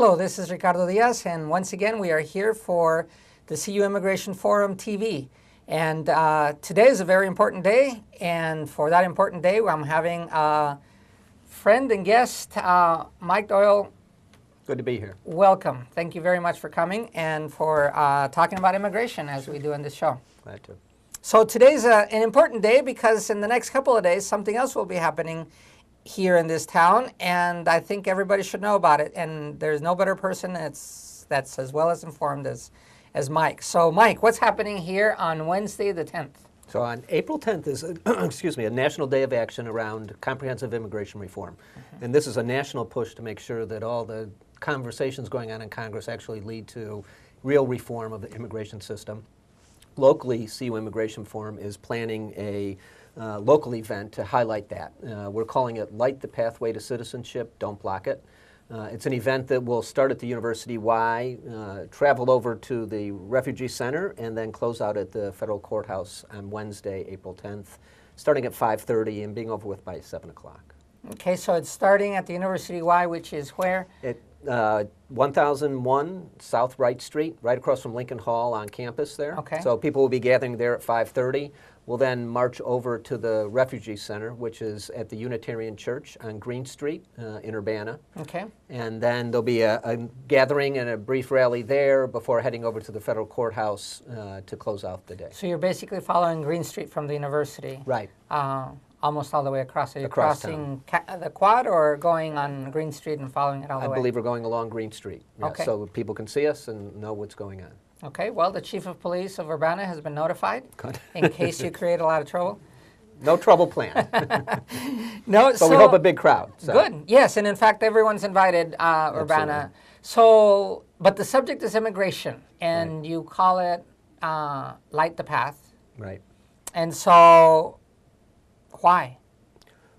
Hello, this is Ricardo Diaz, and once again we are here for the CU Immigration Forum TV. And today is a very important day, and for that important day I'm having a friend and guest, Mike Doyle. Good to be here. Welcome. Thank you very much for coming and for talking about immigration as we do in this show. Glad to. So today's an important day because in the next couple of days something else will be happening here in this town, and I think everybody should know about it. And there's no better person that's as well as informed as Mike. So Mike, what's happening here on Wednesday the 10th? So on April 10th is, a National Day of Action around comprehensive immigration reform. Mm-hmm. And this is a national push to make sure that all the conversations going on in Congress actually lead to real reform of the immigration system. Locally, CU Immigration Forum is planning a local event to highlight that. We're calling it Light the Pathway to Citizenship, Don't Block It. It's an event that will start at the University Y, travel over to the Refugee Center, and then close out at the Federal Courthouse on Wednesday, April 10th, starting at 5:30 and being over with by 7 o'clock. Okay, so it's starting at the University Y, which is where? At 1001 South Wright Street, right across from Lincoln Hall on campus there. Okay. So people will be gathering there at 5:30. We'll then march over to the Refugee Center, which is at the Unitarian Church on Green Street in Urbana. Okay. And then there'll be a gathering and a brief rally there before heading over to the Federal Courthouse to close out the day. So you're basically following Green Street from the university. Right. Almost all the way across. Are you Across crossing the quad or going on Green Street and following it all the way? I believe we're going along Green Street. Yeah, Okay. So people can see us and know what's going on. Okay, well, the Chief of Police of Urbana has been notified Good. in case you create a lot of trouble. No trouble planned. No, But we hope a big crowd. So. Good, yes, and in fact, everyone's invited, Urbana. So, but the subject is immigration, and Right. you call it Light the Path. Right. And so, why?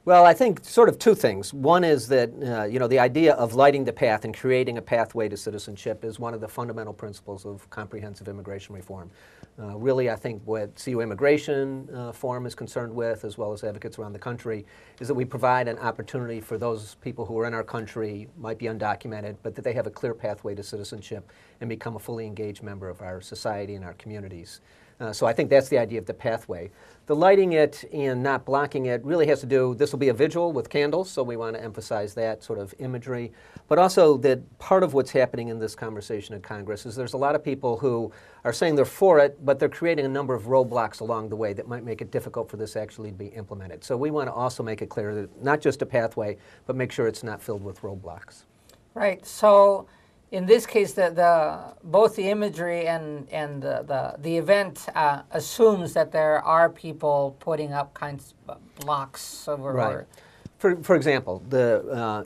Well, I think sort of two things. One is that, the idea of lighting the path and creating a pathway to citizenship is one of the fundamental principles of comprehensive immigration reform. Really, I think what CU Immigration Forum is concerned with, as well as advocates around the country, is that we provide an opportunity for those people who are in our country, might be undocumented, but that they have a clear pathway to citizenship and become a fully engaged member of our society and our communities. So I think that's the idea of the pathway. The lighting it and not blocking it really has to do, this will be a vigil with candles, so we want to emphasize that sort of imagery. But also that part of what's happening in this conversation in Congress is there's a lot of people who are saying they're for it, but they're creating a number of roadblocks along the way that might make it difficult for this actually to be implemented. So we want to also make it clear that not just a pathway, but make sure it's not filled with roadblocks. Right, so in this case, both the imagery and the event assumes that there are people putting up kinds of blocks over. Right. For example,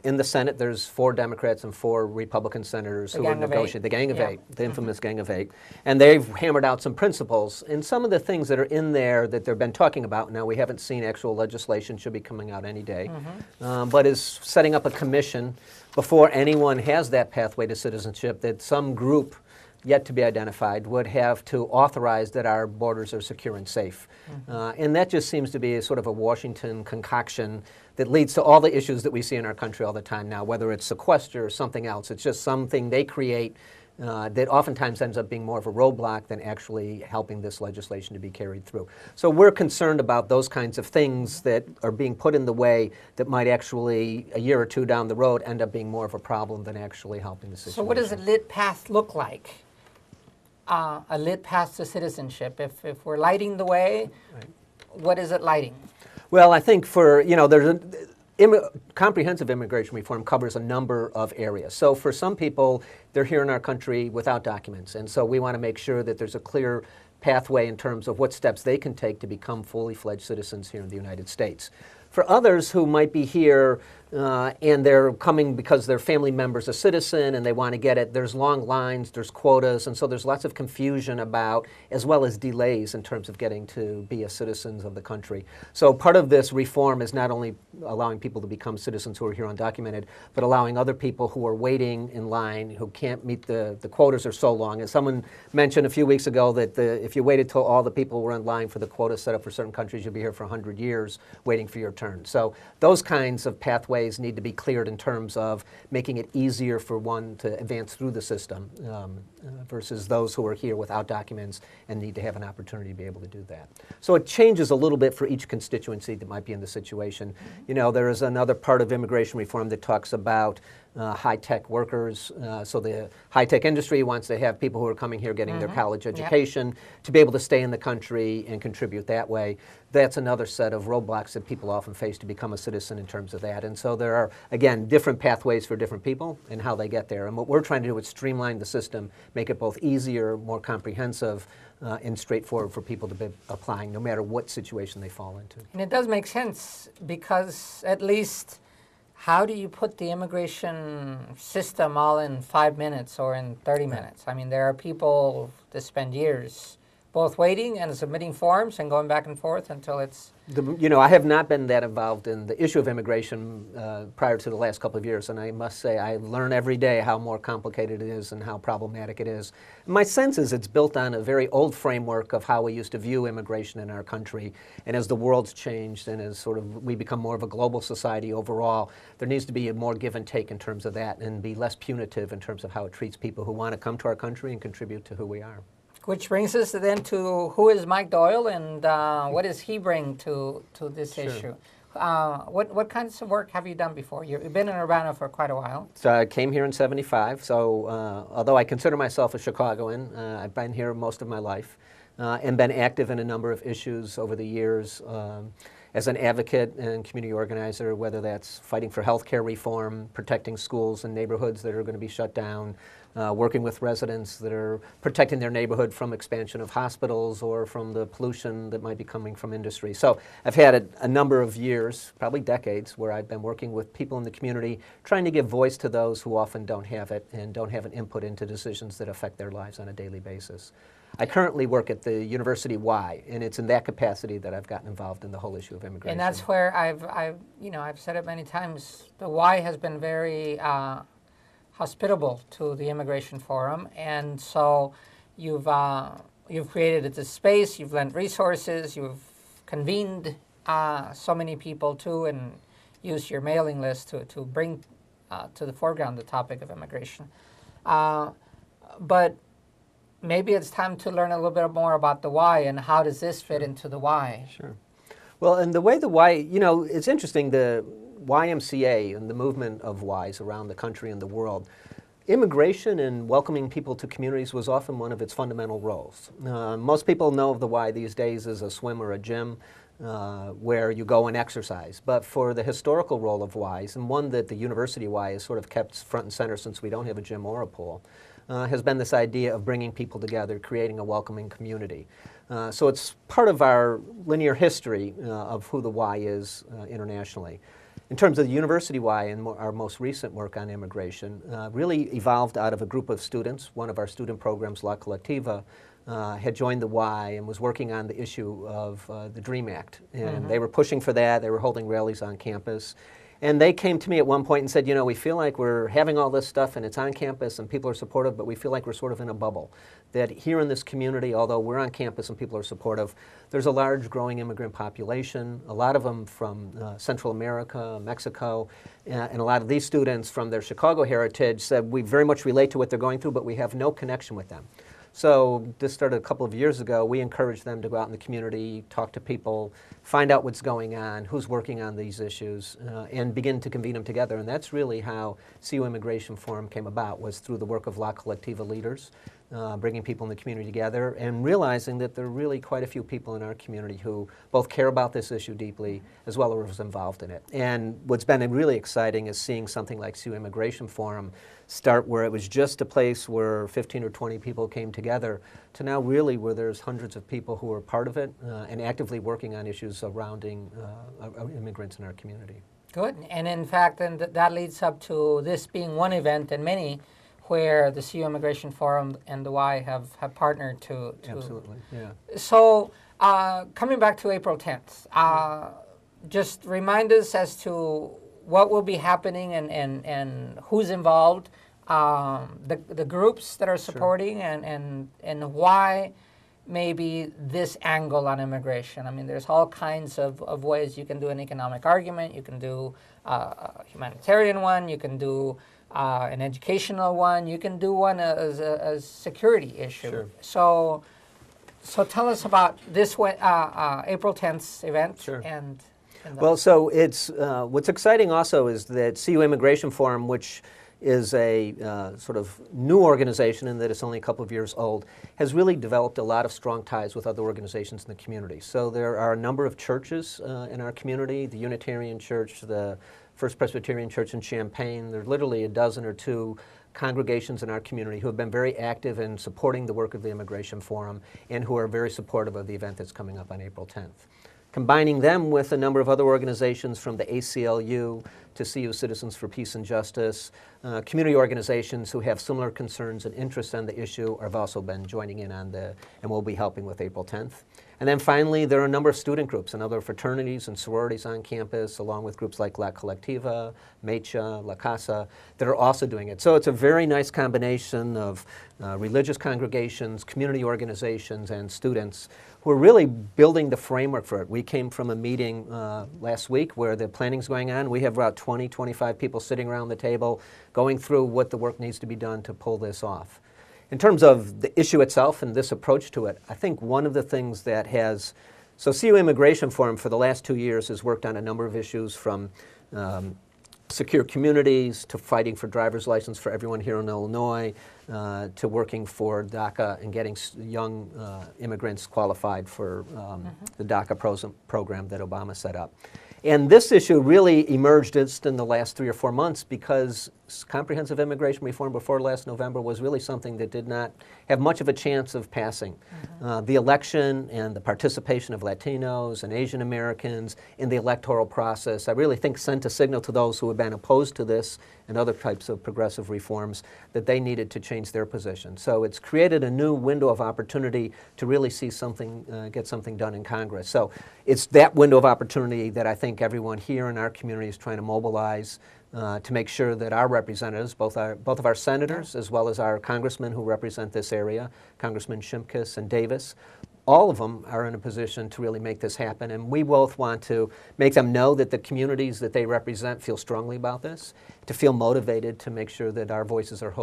in the Senate, there's 4 Democrats and 4 Republican senators who are negotiating. The Gang of Eight, the infamous Gang of Eight. And they've hammered out some principles. And some of the things that are in there that they've been talking about, now we haven't seen actual legislation, should be coming out any day, but is setting up a commission before anyone has that pathway to citizenship that some group yet to be identified would have to authorize that our borders are secure and safe. And that just seems to be a sort of a Washington concoction that leads to all the issues that we see in our country all the time now, whether it's sequester or something else. It's just something they create that oftentimes ends up being more of a roadblock than actually helping this legislation to be carried through. So we're concerned about those kinds of things that are being put in the way that might actually, a year or two down the road, end up being more of a problem than actually helping the situation. So what does a lit path look like? A lit path to citizenship. If we're lighting the way, what is it lighting? Well, I think comprehensive immigration reform covers a number of areas. So for some people, they're here in our country without documents. And so we want to make sure that there's a clear pathway in terms of what steps they can take to become fully fledged citizens here in the United States. For others who might be here and they're coming because their family member's a citizen and they want to get it. There's long lines, there's quotas, and so there's lots of confusion about, as well as delays in terms of getting to be a citizens of the country. So part of this reform is not only allowing people to become citizens who are here undocumented, but allowing other people who are waiting in line, who can't meet the quotas are so long. As someone mentioned a few weeks ago that if you waited till all the people were in line for the quota set up for certain countries, you'll be here for 100 years waiting for your turn. So those kinds of pathways pathways need to be cleared in terms of making it easier for one to advance through the system versus those who are here without documents and need to have an opportunity to be able to do that. So it changes a little bit for each constituency that might be in the situation. You know, there is another part of immigration reform that talks about high-tech workers. So the high-tech industry wants to have people who are coming here getting their college education to be able to stay in the country and contribute that way. That's another set of roadblocks that people often face to become a citizen in terms of that. And so there are, again, different pathways for different people and how they get there. And what we're trying to do is streamline the system, make it both easier, more comprehensive, and straightforward for people to be applying, no matter what situation they fall into. And it does make sense because at least how do you put the immigration system all in 5 minutes or in 30 minutes? I mean, there are people that spend years both waiting and submitting forms and going back and forth until it's... You know, I have not been that involved in the issue of immigration prior to the last couple of years, and I must say I learn every day how more complicated it is and how problematic it is. My sense is it's built on a very old framework of how we used to view immigration in our country, and as the world's changed and as sort of we become more of a global society overall, there needs to be a more give and take in terms of that and be less punitive in terms of how it treats people who want to come to our country and contribute to who we are. Which brings us then to who is Mike Doyle and what does he bring to this issue? What kinds of work have you done before? You've been in Urbana for quite a while. So I came here in '75, so although I consider myself a Chicagoan, I've been here most of my life and been active in a number of issues over the years as an advocate and community organizer, whether that's fighting for health care reform, protecting schools and neighborhoods that are going to be shut down, working with residents that are protecting their neighborhood from expansion of hospitals or from the pollution that might be coming from industry. So I've had a number of years, probably decades, where I've been working with people in the community, trying to give voice to those who often don't have it and don't have an input into decisions that affect their lives on a daily basis. I currently work at the University Y, and it's in that capacity that I've gotten involved in the whole issue of immigration. And that's where I've said it many times, the Y has been very hospitable to the Immigration Forum, and so you've created this space, you've lent resources, you've convened so many people too, and used your mailing list to bring to the foreground the topic of immigration. But maybe it's time to learn a little bit more about the Y and how does this fit into the Y? Sure. Well, and the way the Y, you know, it's interesting, the YMCA and the movement of Ys around the country and the world, immigration and welcoming people to communities was often one of its fundamental roles. Most people know of the Y these days as a swim or a gym where you go and exercise. But for the historical role of Ys, and one that the University Y has sort of kept front and center since we don't have a gym or a pool, has been this idea of bringing people together, creating a welcoming community. So it's part of our linear history of who the Y is internationally. In terms of the University Y and our most recent work on immigration, really evolved out of a group of students. One of our student programs, La Colectiva, had joined the Y and was working on the issue of the DREAM Act. And they were pushing for that. They were holding rallies on campus. And they came to me at one point and said, you know, we feel like we're having all this stuff and it's on campus and people are supportive, but we feel like we're sort of in a bubble. That here in this community, although we're on campus and people are supportive, there's a large growing immigrant population, a lot of them from Central America, Mexico, and a lot of these students from their Chicago heritage said we very much relate to what they're going through, but we have no connection with them. So this started a couple of years ago. We encouraged them to go out in the community, talk to people, find out what's going on, who's working on these issues, and begin to convene them together. And that's really how CU Immigration Forum came about, was through the work of La Colectiva leaders, bringing people in the community together and realizing that there are really quite a few people in our community who both care about this issue deeply as well as involved in it. And what's been really exciting is seeing something like CU Immigration Forum start where it was just a place where 15 or 20 people came together to now really where there's hundreds of people who are part of it and actively working on issues surrounding immigrants in our community. Good. And in fact, and that leads up to this being one event and many where the CU Immigration Forum and the Y have partnered to... Absolutely, yeah. So coming back to April 10th, just remind us as to what will be happening and who's involved, the groups that are supporting, and why maybe this angle on immigration. I mean, there's all kinds of ways you can do an economic argument. You can do a humanitarian one. You can do an educational one. You can do one as a security issue. Sure. So tell us about this April 10th event. Sure. And well, so it's what's exciting also is that CU Immigration Forum, which is a sort of new organization in that it's only a couple of years old, has really developed a lot of strong ties with other organizations in the community. So there are a number of churches in our community, the Unitarian Church, the First Presbyterian Church in Champaign. There are literally a dozen or two congregations in our community who have been very active in supporting the work of the Immigration Forum and who are very supportive of the event that's coming up on April 10th. Combining them with a number of other organizations from the ACLU to CU Citizens for Peace and Justice, community organizations who have similar concerns and interests on the issue have also been joining in on and will be helping with April 10th. And then finally, there are a number of student groups and other fraternities and sororities on campus, along with groups like La Colectiva, Mecha, La Casa, that are also doing it. So it's a very nice combination of religious congregations, community organizations, and students who are really building the framework for it. We came from a meeting last week where the planning's going on. We have about 20, 25 people sitting around the table going through what the work needs to be done to pull this off. In terms of the issue itself and this approach to it, I think one of the things that has, so CU Immigration Forum for the last 2 years has worked on a number of issues from secure communities to fighting for driver's license for everyone here in Illinois to working for DACA and getting young immigrants qualified for the DACA program that Obama set up. And this issue really emerged just in the last 3 or 4 months because comprehensive immigration reform before last November was really something that did not have much of a chance of passing. The election and the participation of Latinos and Asian Americans in the electoral process, I really think sent a signal to those who have been opposed to this and other types of progressive reforms that they needed to change their position. So it's created a new window of opportunity to really see something, get something done in Congress. So it's that window of opportunity that I think everyone here in our community is trying to mobilize to make sure that our representatives, both of our senators as well as our congressmen who represent this area, Congressman Shimkus and Davis, all of them are in a position to really make this happen. And we both want to make them know that the communities that they represent feel strongly about this, to feel motivated to make sure that our voices are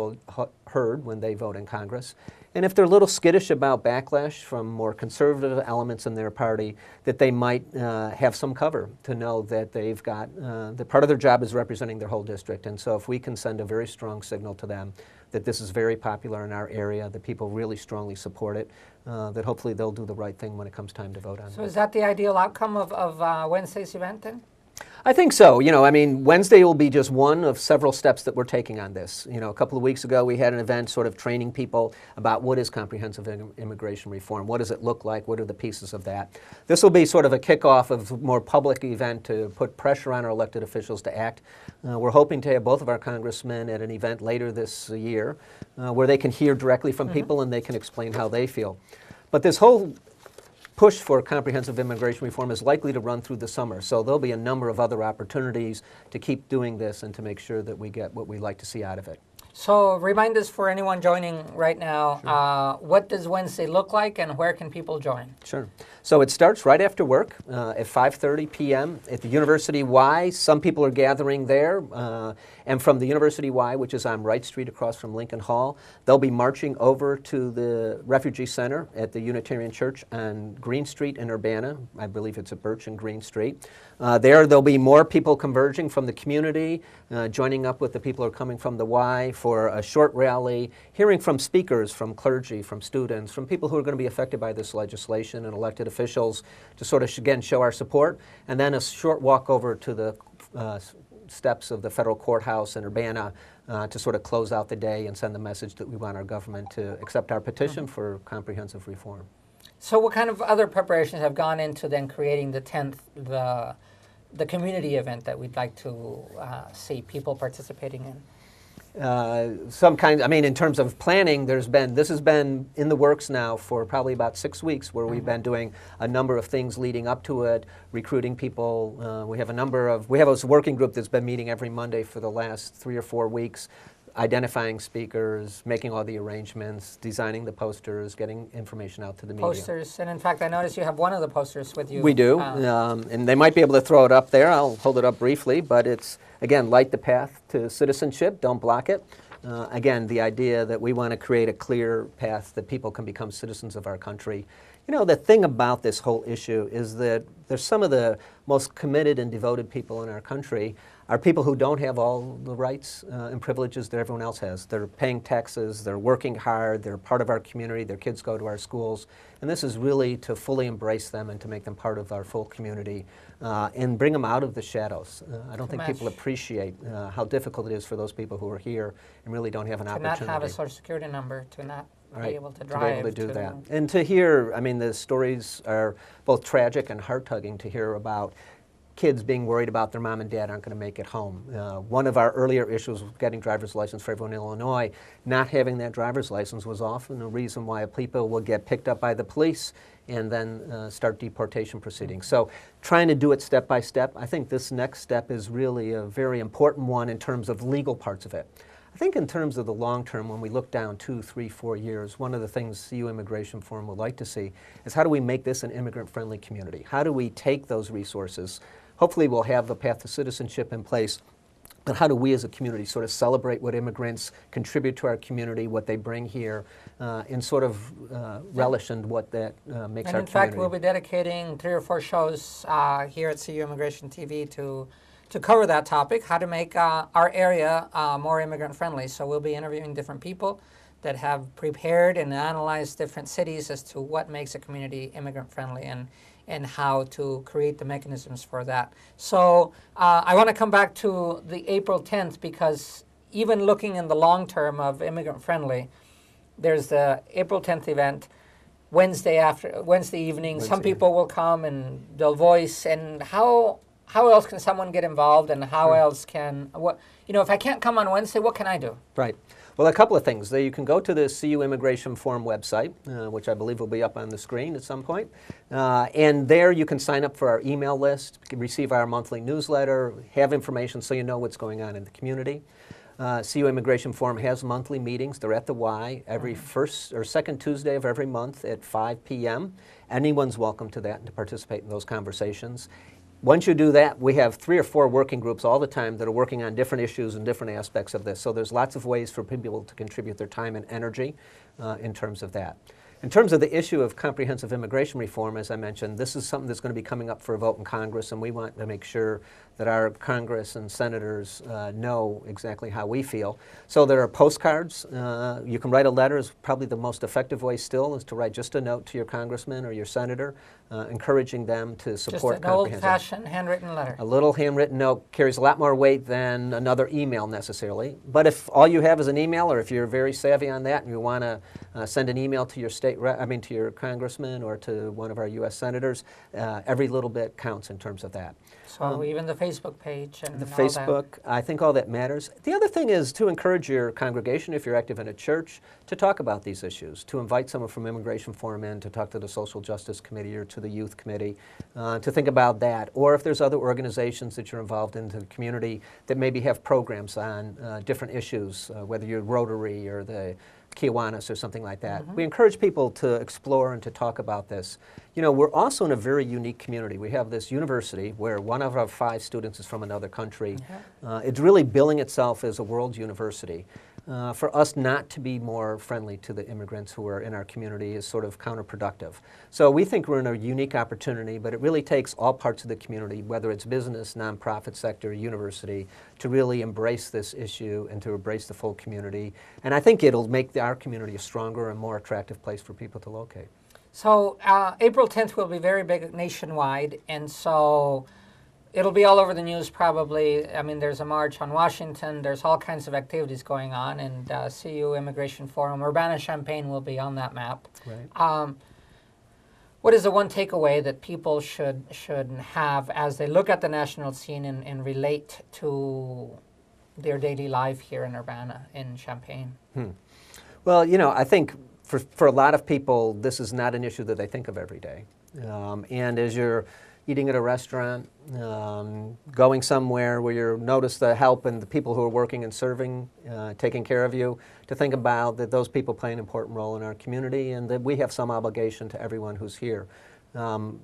heard when they vote in Congress. And if they're a little skittish about backlash from more conservative elements in their party, that they might have some cover to know that they've got, that part of their job is representing their whole district. And so if we can send a very strong signal to them that this is very popular in our area, that people really strongly support it, that hopefully they'll do the right thing when it comes time to vote on it. So is that the ideal outcome of Wednesday's event then? I think so. You know, I mean, Wednesday will be just one of several steps that we're taking on this. You know, a couple of weeks ago we had an event sort of training people about what is comprehensive immigration reform, what does it look like, what are the pieces of that. This will be sort of a kickoff of a more public event to put pressure on our elected officials to act. We're hoping to have both of our congressmen at an event later this year where they can hear directly from people and they can explain how they feel. But this whole push for comprehensive immigration reform is likely to run through the summer. So there'll be a number of other opportunities to keep doing this and to make sure that we get what we like to see out of it. So remind us for anyone joining right now, what does Wednesday look like and where can people join? Sure. So it starts right after work at 5:30 p.m. at the University Y. Some people are gathering there. And from the University Y, which is on Wright Street across from Lincoln Hall, they'll be marching over to the Refugee Center at the Unitarian Church on Green Street in Urbana. I believe it's at Birch and Green Street. There'll be more people converging from the community, joining up with the people who are coming from the Y for a short rally, hearing from speakers, from clergy, from students, from people who are going to be affected by this legislation and elected officials to sort of, again, show our support, and then a short walk over to the steps of the federal courthouse in Urbana to sort of close out the day and send the message that we want our government to accept our petition for comprehensive reform. So what kind of other preparations have gone into then creating the 10th, the community event that we'd like to see people participating in? Some kind, I mean, in terms of planning, this has been in the works now for probably about 6 weeks where we've been doing a number of things leading up to it, recruiting people. We have a working group that's been meeting every Monday for the last 3 or 4 weeks, identifying speakers, making all the arrangements, designing the posters, getting information out to the media. Posters, and in fact, I noticed you have one of the posters with you. We do, and they might be able to throw it up there. I'll hold it up briefly, but it's, again, light the path to citizenship, don't block it. Again, the idea that we want to create a clear path that people can become citizens of our country. You know, the thing about this whole issue is that there's some of the most committed and devoted people in our country are people who don't have all the rights and privileges that everyone else has. They're paying taxes, they're working hard, they're part of our community, their kids go to our schools, and this is really to fully embrace them and to make them part of our full community and bring them out of the shadows. I don't think people appreciate how difficult it is for those people who are here and really don't have an opportunity. To not have a Social Security number, to not be able to drive. To be able to do that. And to hear, I mean, the stories are both tragic and heart-tugging to hear about kids being worried about their mom and dad aren't going to make it home. One of our earlier issues with getting driver's license for everyone in Illinois, not having that driver's license was often a reason why people will get picked up by the police and then start deportation proceedings. So trying to do it step by step, I think this next step is really a very important one in terms of legal parts of it. I think in terms of the long term, when we look down 2, 3, 4 years, one of the things CU Immigration Forum would like to see is how do we make this an immigrant-friendly community? How do we take those resources? Hopefully we'll have the path to citizenship in place, but how do we as a community sort of celebrate what immigrants contribute to our community, what they bring here, and sort of relish in what that makes our community. And in fact, we'll be dedicating 3 or 4 shows here at CU Immigration TV to cover that topic, how to make our area more immigrant-friendly. So we'll be interviewing different people that have prepared and analyzed different cities as to what makes a community immigrant-friendly and how to create the mechanisms for that. So I want to come back to the April 10th because even looking in the long term of immigrant-friendly, there's the April 10th event, Wednesday evening. Some people will come and they'll voice. And how else can someone get involved, and how else can if I can't come on Wednesday, what can I do? Right. Well, a couple of things. You can go to the CU Immigration Forum website, which I believe will be up on the screen at some point. And there you can sign up for our email list, receive our monthly newsletter, have information so you know what's going on in the community. CU Immigration Forum has monthly meetings. They're at the Y every first or second Tuesday of every month at 5 p.m. Anyone's welcome to that and to participate in those conversations. Once you do that, we have 3 or 4 working groups all the time that are working on different issues and different aspects of this. So there's lots of ways for people to contribute their time and energy in terms of that. In terms of the issue of comprehensive immigration reform, as I mentioned, this is something that's going to be coming up for a vote in Congress, and we want to make sure that our Congress and senators know exactly how we feel. So there are postcards. You can write a letter. Is probably the most effective way still is to write just a note to your congressman or your senator, encouraging them to support comprehensive. Just an old-fashioned handwritten letter. A little handwritten note carries a lot more weight than another email necessarily. But if all you have is an email, or if you're very savvy on that and you want to send an email to your to your congressman or to one of our U.S. senators, every little bit counts in terms of that. So even the Facebook page and the all Facebook, that. I think all that matters. The other thing is to encourage your congregation, if you're active in a church, to talk about these issues, to invite someone from Immigration Forum in to talk to the Social Justice Committee or to the Youth Committee, to think about that. Or if there's other organizations that you're involved in the community that maybe have programs on different issues, whether you're Rotary or the Kiwanis or something like that. We encourage people to explore and to talk about this. You know, we're also in a very unique community. We have this university where one of our 5 students is from another country. It's really billing itself as a world university. For us not to be more friendly to the immigrants who are in our community is sort of counterproductive. So we think we're in a unique opportunity, but it really takes all parts of the community, whether it's business, nonprofit sector, university, to really embrace this issue and to embrace the full community. And I think it'll make our community a stronger and more attractive place for people to locate. So April 10th will be very big nationwide, and so it'll be all over the news probably. I mean, there's a march on Washington. There's all kinds of activities going on, and CU Immigration Forum, Urbana-Champaign will be on that map. Right. What is the one takeaway that people should have as they look at the national scene and relate to their daily life here in Urbana, in Champaign? Well, you know, I think for a lot of people, this is not an issue that they think of every day. And as you're eating at a restaurant, going somewhere where you notice the help and the people who are working and serving, taking care of you, to think about that those people play an important role in our community and that we have some obligation to everyone who's here.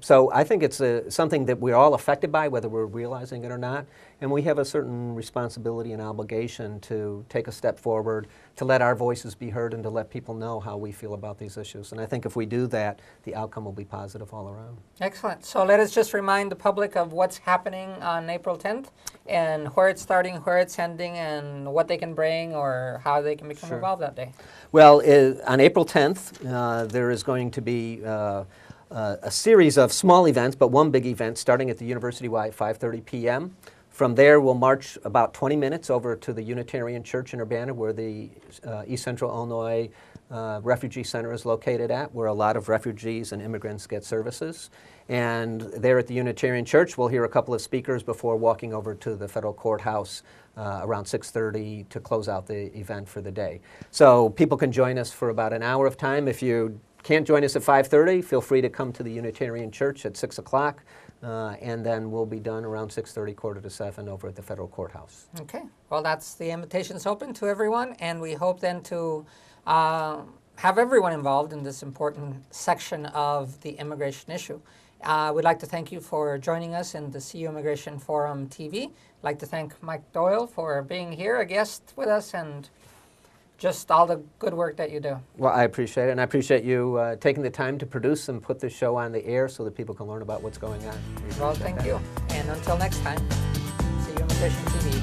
So I think it's something that we're all affected by, whether we're realizing it or not, and we have a certain responsibility and obligation to take a step forward, to let our voices be heard and to let people know how we feel about these issues. And I think if we do that, the outcome will be positive all around. Excellent. So let us just remind the public of what's happening on April 10th and where it's starting, where it's ending, and what they can bring or how they can become involved that day. Well, on April 10th, there is going to be a series of small events, but one big event starting at the University Y at 5:30 p.m. From there, we'll march about 20 minutes over to the Unitarian Church in Urbana, where the East Central Illinois Refugee Center is located at, where a lot of refugees and immigrants get services. And there at the Unitarian Church, we'll hear a couple of speakers before walking over to the federal courthouse around 6:30 to close out the event for the day. So people can join us for about an hour of time. If you can't join us at 5:30, feel free to come to the Unitarian Church at 6 o'clock, and then we'll be done around 6:30, 6:45 over at the federal courthouse. Okay. Well, that's the invitation's open to everyone, and we hope then to have everyone involved in this important section of the immigration issue. We'd like to thank you for joining us in the CU Immigration Forum TV. I'd like to thank Mike Doyle for being here, a guest with us, and just all the good work that you do. Well, I appreciate it, and I appreciate you taking the time to produce and put this show on the air so that people can learn about what's going on. Well, thank you. And until next time, CU Immigration TV.